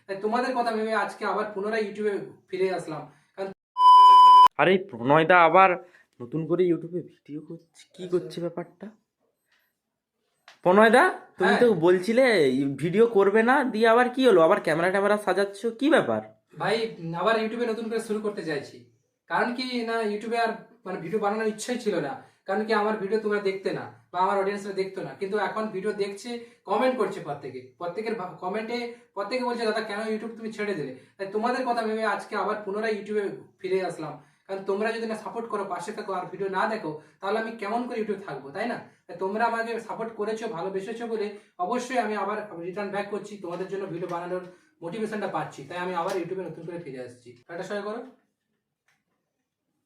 তাই তোমাদের কথা ভেবে আজকে আবার পুনরায় ইউটিউবে ফিরে আসলাম। কারণ আরে প্রণয়দা আবার নতুন করে ইউটিউবে ভিডিও করছে, কি করছে ব্যাপারটা? প্রণয়দা, তুমি হ্যাঁ তো বলছিলে ভিডিও করবে না, দিয়ে আবার কি হলো? আবার ক্যামেরা ট্যামেরা সাজাচ্ছ, কি ব্যাপার? ভাই, আবার ইউটিউবে নতুন করে শুরু করতে চাইছি। কারণ কি না, ইউটিউবে আর মানে ভিডিও বানানোর ইচ্ছাই ছিল না। কারণ কি আমার ভিডিও তোমরা দেখতে না বা আমার অডিয়েন্সরা দেখতো না, কিন্তু এখন ভিডিও দেখছে, কমেন্ট করছে প্রত্যেকের কমেন্টে প্রত্যেকে বলছে দাদা কেন ইউটিউব তুমি ছেড়ে দিলে। তাই তোমাদের কথা ভেবে আজকে আবার পুনরায় ইউটিউবে ফিরে আসলাম। কারণ তোমরা যদি না সাপোর্ট করো, পাশে থাকো আর ভিডিও না দেখো, তাহলে আমি কেমন করে ইউটিউব থাকবো, তাই না? তাই তোমরা আমাকে সাপোর্ট করেছো, ভালোবেসেছো বলে অবশ্যই আমি আবার রিটার্ন ব্যাক করছি, তোমাদের জন্য ভিডিও বানানোর মোটিভেশনটা পাচ্ছি। তাই আমি আবার ইউটিউবে নতুন করে ফিরে আসছি। এটা সবাই করো।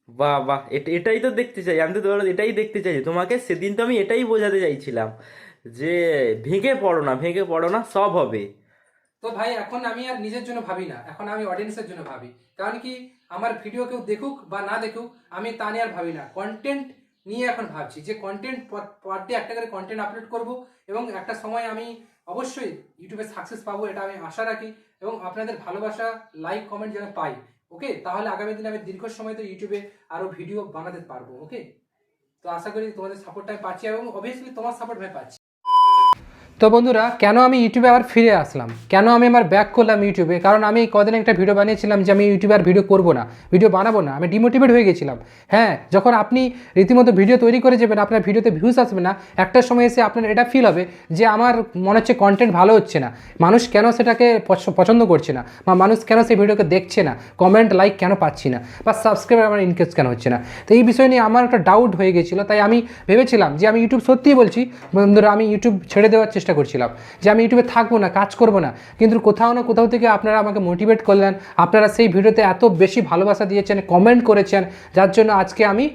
বাহ বাহ, এটাই তো দেখতে চাই, আমি তো তোমার এটাই দেখতে চাই। তোমাকে সেদিন তো আমি এটাই বোঝাতে চাইছিলাম যে ভেঙে পড়ো না, সব হবে। তো ভাই, এখন আমি আর নিজের জন্য ভাবি না, এখন আমি অডিয়েন্সের জন্য ভাবি। কারণ কি, আমার ভিডিও কেউ দেখুক বা না দেখুক, আমি তা নিয়ে আর ভাবি না, কন্টেন্ট নিয়ে এখন ভাবছি যে কন্টেন্ট পার ডে একটা করে কন্টেন্ট আপলোড করব, এবং একটা সময় আমি অবশ্যই ইউটিউবে সাকসেস পাবো, এটা আমি আশা রাখি। এবং আপনাদের ভালোবাসা, লাইক, কমেন্ট যেন পাই। ওকে, তাহলে আগামী দিনে আমি দীর্ঘ সময় তো ইউটিউবে আরো ভিডিও বানাতে পারবো। ওকে, তো আশা করি তোমাদের সাপোর্টটা আমি পাচ্ছি, এবং অবভিয়াসলি তোমার সাপোর্ট আমি পাচ্ছি। তো বন্ধুরা, কেন আমি ইউটিউবে আবার ফিরে আসলাম, কেন আমি আমার ব্যাক করলাম ইউটিউবে? কারণ আমি কদিন একটা ভিডিও বানিয়েছিলাম যে আমি ইউটিউবে আর ভিডিও করবো না, ভিডিও বানাবো না, আমি ডিমোটিভেট হয়ে গেছিলাম। হ্যাঁ, যখন আপনি রীতিমতো ভিডিও তৈরি করে যাবেন, আপনার ভিডিওতে ভিউজ আসবে না, একটা সময় এসে আপনার এটা ফিল হবে যে আমার মনে হচ্ছে কন্টেন্ট ভালো হচ্ছে না, মানুষ কেন সেটাকে পছন্দ করছে না, বা মানুষ কেন সেই ভিডিওকে দেখছে না, কমেন্ট লাইক কেন পাচ্ছি না, বা সাবস্ক্রাইবার আমার ইনক্রিজ কেন হচ্ছে না। তো এই বিষয় নিয়ে আমার একটা ডাউট হয়ে গেছিলো। তাই আমি ভেবেছিলাম যে আমি ইউটিউব, সত্যিই বলছি বন্ধুরা, আমি ইউটিউব ছেড়ে দেওয়ার চেষ্টা করছিলাম, যে আমি ইউটিউবে থাকবো না, কাজ করবো না। কিন্তু কোথাও না কোথাও থেকে আপনারা আমাকে মোটিভেট করলেন, আপনারা সেই ভিডিওতে এত বেশি ভালোবাসা দিয়েছেন, কমেন্ট করেছেন, যার জন্য আজকে আমি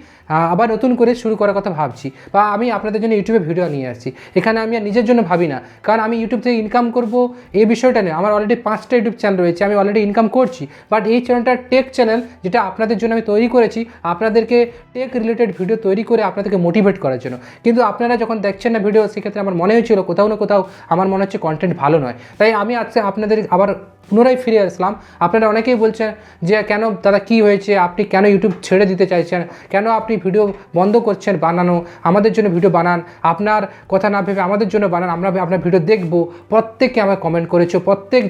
আবার নতুন করে শুরু করার কথা ভাবছি, বা আমি আপনাদের জন্য ইউটিউবে ভিডিও নিয়ে আসছি। এখানে আমি আর নিজের জন্য ভাবি না, কারণ আমি ইউটিউব থেকে ইনকাম করব এই বিষয়টা নেই। আমার অলরেডি 5টা ইউটিউব চ্যানেল রয়েছে, আমি অলরেডি ইনকাম করছি। বাট এই চ্যানেলটা টেক চ্যানেল, যেটা আপনাদের জন্য আমি তৈরি করেছি, আপনাদেরকে টেক রিলেটেড ভিডিও তৈরি করে আপনাদেরকে মোটিভেট করার জন্য। কিন্তু আপনারা যখন দেখছেন না ভিডিও, সেক্ষেত্রে আমার মনে হয়েছিল কোথাও না কোথাও আমার মনে হচ্ছে কন্টেন্ট ভালো নয়। তাই আমি আজকে আপনাদের আবার পুনরায় ফিরে আসলাম। আপনারা অনেকেই বলছেন যে কেন দাদা, কী হয়েছে, আপনি কেন ইউটিউব ছেড়ে দিতে চাইছেন, কেন আপনি ভিডিও বন্ধ করছেন বানানো, আমাদের জন্য ভিডিও বানান, আপনার কথা না ভেবে আমাদের জন্য বানান, আমরা আপনার ভিডিও দেখব। প্রত্যেককে আমার কমেন্ট করেছো,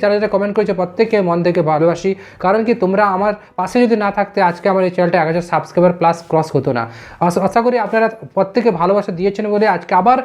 যারা যারা কমেন্ট করেছো প্রত্যেককে মন থেকে ভালোবাসি। কারণ কি, তোমরা আমার পাশে যদি না থাকতে আজকে আমার এই চ্যানেলটা 1000 সাবস্ক্রাইবার প্লাস ক্রস হতো না। আশা করি আপনারা প্রত্যেকে ভালোবাসা দিয়েছেন বলে আজকে আবার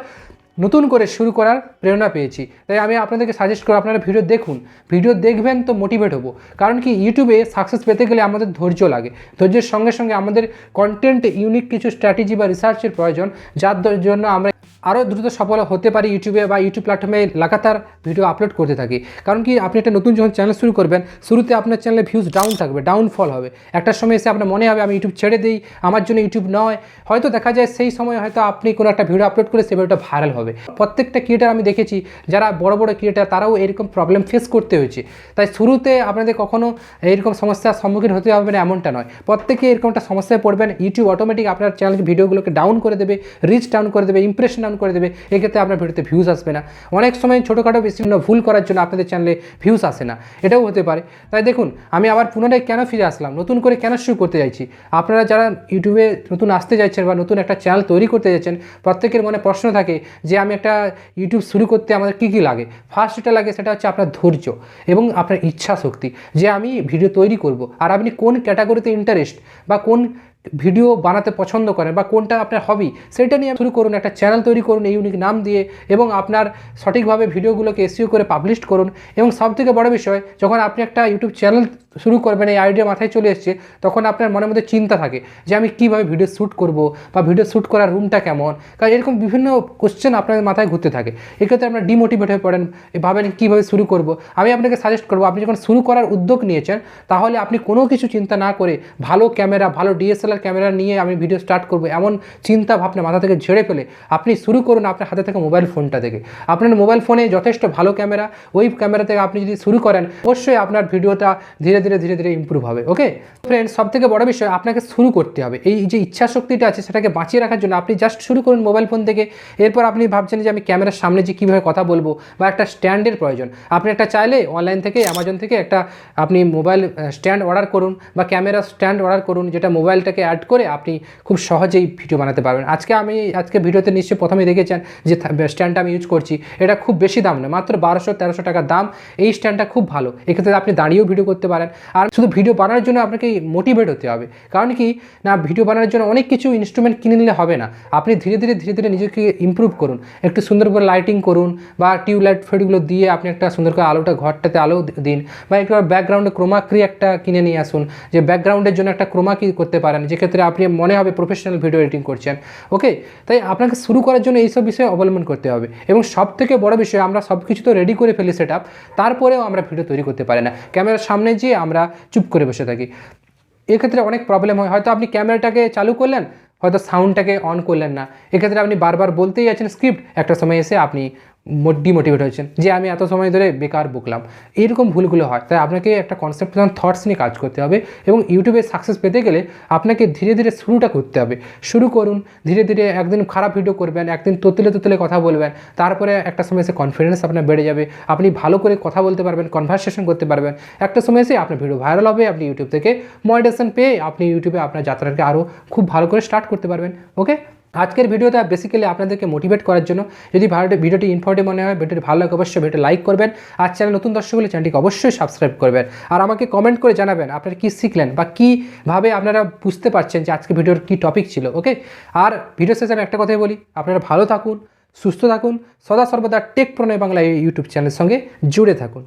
নতুন করে শুরু করার প্রেরণা পেয়েছি। তাই আমি আপনাদেরকে সাজেস্ট করব, আপনারা ভিডিও দেখুন, ভিডিও দেখবেন তো মোটিভেট হবো। কারণ কি, ইউটিউবে সাকসেস পেতে গেলে আমাদের ধৈর্য লাগে, ধৈর্যের সঙ্গে সঙ্গে আমাদের কন্টেন্ট ইউনিক কিছু স্ট্র্যাটেজি বা রিসার্চের প্রয়োজন, যার জন্য আমরা আরও দ্রুত সফল হতে পারি ইউটিউবে বা ইউটিউব প্ল্যাটফর্মে লাগাতার ভিডিও আপলোড করতে থাকি। কারণ কি, আপনি একটা নতুন যখন চ্যানেল শুরু করবেন, শুরুতে আপনার চ্যানেলে ভিউজ ডাউন থাকবে, ডাউনফল হবে। একটা সময় এসে আপনার মনে হবে আমি ইউটিউব ছেড়ে দিই, আমার জন্য ইউটিউব নয়। হয়তো দেখা যায় সেই সময় হয়তো আপনি কোনো একটা ভিডিও আপলোড করে সেই ভিডিওটা ভাইরাল হবে। প্রত্যেকটা ক্রিয়েটার আমি দেখেছি, যারা বড় বড় ক্রিয়েটার, তারাও এরকম প্রবলেম ফেস করতে হয়েছে। তাই শুরুতে আপনাদের কখনো এইরকম সমস্যার সম্মুখীন হতে হবে না এমনটা নয়, প্রত্যেকে এরকম একটা সমস্যায় পড়বেন। ইউটিউব অটোমেটিক আপনার চ্যানেলের ভিডিওগুলোকে ডাউন করে দেবে, রিচ ডাউন করে দেবে, ইমপ্রেশন ডাউন করে দেবে। এক্ষেত্রে আপনার ভিডিওতে ভিউজ আসবে না। অনেক সময় ছোটোখাটো বিভিন্ন ভুল করার জন্য আপনাদের চ্যানেলে ভিউজ আসে না, এটাও হতে পারে। তাই দেখুন, আমি আবার পুনরায় কেন ফিরে আসলাম, নতুন করে কেন শুরু করতে চাইছি। আপনারা যারা ইউটিউবে নতুন আসতে চাইছেন বা নতুন একটা চ্যানেল তৈরি করতে চাইছেন, প্রত্যেকের মনে প্রশ্ন থাকে যে আমি একটা ইউটিউব শুরু করতে আমাদের কী কী লাগে। ফার্স্ট যেটা লাগে সেটা হচ্ছে আপনার ধৈর্য এবং আপনার ইচ্ছা শক্তি, যে আমি ভিডিও তৈরি করব। আর আপনি কোন ক্যাটাগরিতে ইন্টারেস্ট বা কোন ভিডিও বানাতে পছন্দ করেন বা কোনটা আপনার হবি, সেটা নিয়ে শুরু করুন, একটা চ্যানেল তৈরি করুন ইউনিক নাম দিয়ে, এবং আপনার সঠিকভাবে ভিডিওগুলোকে এসইও করে পাবলিশ করুন। এবং সবথেকে বড় বিষয়, যখন আপনি একটা ইউটিউব চ্যানেল শুরু করবেন, এই আইডিয়া মাথায় চলে এসছে, তখন আপনার মনের মধ্যে চিন্তা থাকে যে আমি কীভাবে ভিডিও শ্যুট করব, বা ভিডিও শ্যুট করার রুমটা কেমন, কারণ এরকম বিভিন্ন কোশ্চেন আপনার মাথায় ঘুরতে থাকে। এক্ষেত্রে আপনার ডিমোটিভেট হয়ে পড়েন, ভাবেন কীভাবে শুরু করব। আমি আপনাকে সাজেস্ট করবো, আপনি যখন শুরু করার উদ্যোগ নিয়েছেন, তাহলে আপনি কোনো কিছু চিন্তা না করে ভালো ক্যামেরা, ভালো ডিএসএলআর ক্যামেরা নিয়ে আমি ভিডিও স্টার্ট করব, এমন চিন্তা ভাবনা মাথা থেকে ঝেড়ে ফেলে আপনি শুরু করুন আপনার হাতে থেকে মোবাইল ফোনটা থেকে। আপনার মোবাইল ফোনে যথেষ্ট ভালো ক্যামেরা, ওই ক্যামেরা থেকে আপনি যদি শুরু করেন, অবশ্যই আপনার ভিডিওটা ধীরে ধীরে ধীরে ইমপ্রুভ হবে। ওকে ফ্রেন্ডস, সব থেকে বড় বিষয় আপনাকে শুরু করতে হবে। এই যে ইচ্ছা শক্তিটা আছে সেটাকে বাঁচিয়ে রাখার জন্য আপনি জাস্ট শুরু করুন মোবাইল ফোন থেকে। এরপর আপনি ভাবছেন যে আমি ক্যামেরার সামনে যে কীভাবে কথা বলবো বা একটা স্ট্যান্ডের প্রয়োজন, আপনি একটা চাইলে অনলাইন থেকে অ্যামাজন থেকে একটা আপনি মোবাইল স্ট্যান্ড অর্ডার করুন বা ক্যামেরা স্ট্যান্ড অর্ডার করুন, যেটা মোবাইলটাকে অ্যাড করে আপনি খুব সহজেই ভিডিও বানাতে পারবেন। আজকে ভিডিওতে নিশ্চয়ই প্রথমেই দেখেছেন যে স্ট্যান্ডটা আমি ইউজ করছি, এটা খুব বেশি দাম না, মাত্র 1200-1300 টাকা দাম। এই স্ট্যান্ডটা খুব ভালো, এক্ষেত্রে আপনি দাঁড়িয়েও ভিডিও করতে পারেন। আর শুধু ভিডিও বানানোর জন্য আপনাকে মোটিভেট হতে হবে, কারণ কি না, ভিডিও বানানোর জন্য অনেক কিছু ইনস্ট্রুমেন্ট কিনে নিলে হবে না। আপনি ধীরে ধীরে নিজেকে ইমপ্রুভ করুন, একটু সুন্দর করে লাইটিং করুন বা টিউবলাইট ফেটগুলো দিয়ে আপনি একটা সুন্দর করে আলোটা ঘরটাতে আলো দিন, বা একটু ব্যাকগ্রাউন্ডে ক্রোমাক্রি একটা কিনে নিয়ে আসুন, যে ব্যাকগ্রাউন্ডের জন্য একটা ক্রোমাকি করতে পারেন, যেক্ষেত্রে আপনি মনে হবে প্রফেশনাল ভিডিও এডিটিং করছেন। ওকে, তাই আপনাকে শুরু করার জন্য এইসব বিষয়ে অবলম্বন করতে হবে। এবং সবথেকে বড় বিষয়, আমরা সব কিছু তো রেডি করে ফেলি সেট আপ, তারপরেও আমরা ভিডিও তৈরি করতে পারি না। ক্যামেরার সামনে যেয়ে আমরা চুপ করে বসে থাকি, এক্ষেত্রে অনেক প্রবলেম হয়। হয়তো আপনি ক্যামেরাটাকে চালু করলেন, হয়তো সাউন্ডটাকে অন করলেন না, এক্ষেত্রে আপনি বারবার বলতেই আছেন স্ক্রিপ্ট, একটা সময় এসে আপনি ডিমোটিভেট হয়েছেন যে আমি এত সময় ধরে বেকার বকলাম। এইরকম ভুলগুলো হয়। তাই আপনাকে একটা কনসেপ্ট থটস নিয়ে কাজ করতে হবে, এবং ইউটিউবে সাকসেস পেতে গেলে আপনাকে ধীরে ধীরে শুরুটা করতে হবে। শুরু করুন ধীরে ধীরে, একদিন খারাপ ভিডিও করবেন, একদিন তোতলে কথা বলবেন, তারপরে একটা সময় এসে কনফিডেন্স আপনার বেড়ে যাবে, আপনি ভালো করে কথা বলতে পারবেন, কনভারসেশন করতে পারবেন। একটা সময় এসে আপনার ভিডিও ভাইরাল হবে, আপনি ইউটিউব থেকে মনিটাইজেশন পেয়ে আপনি ইউটিউবে আপনার যাত্রাকে আরও খুব ভালো করে স্টার্ট করতে পারবেন। ওকে, আজকের ভিডিওটা বেসিক্যালি আপনাদেরকে মোটিভেট করার জন্য। যদি ভিডিওটি ইনফর্মেটিভ মনে হয়, ভিডিওটি ভালো লাগে, অবশ্যই ভিডিও লাইক করবেন। আর চ্যানেল নতুন দর্শক হলে চ্যানেলটিকে অবশ্যই সাবস্ক্রাইব করবেন। আর আমাকে কমেন্ট করে জানাবেন আপনারা কী শিখলেন বা কীভাবে আপনারা বুঝতে পারছেন যে আজকে ভিডিওর কী টপিক ছিল। ওকে, আর ভিডিও শেষে আমি একটা কথাই বলি, আপনারা ভালো থাকুন, সুস্থ থাকুন, সদা সর্বদা টেক প্রণয় বাংলা ইউটিউব চ্যানেলের সঙ্গে জুড়ে থাকুন।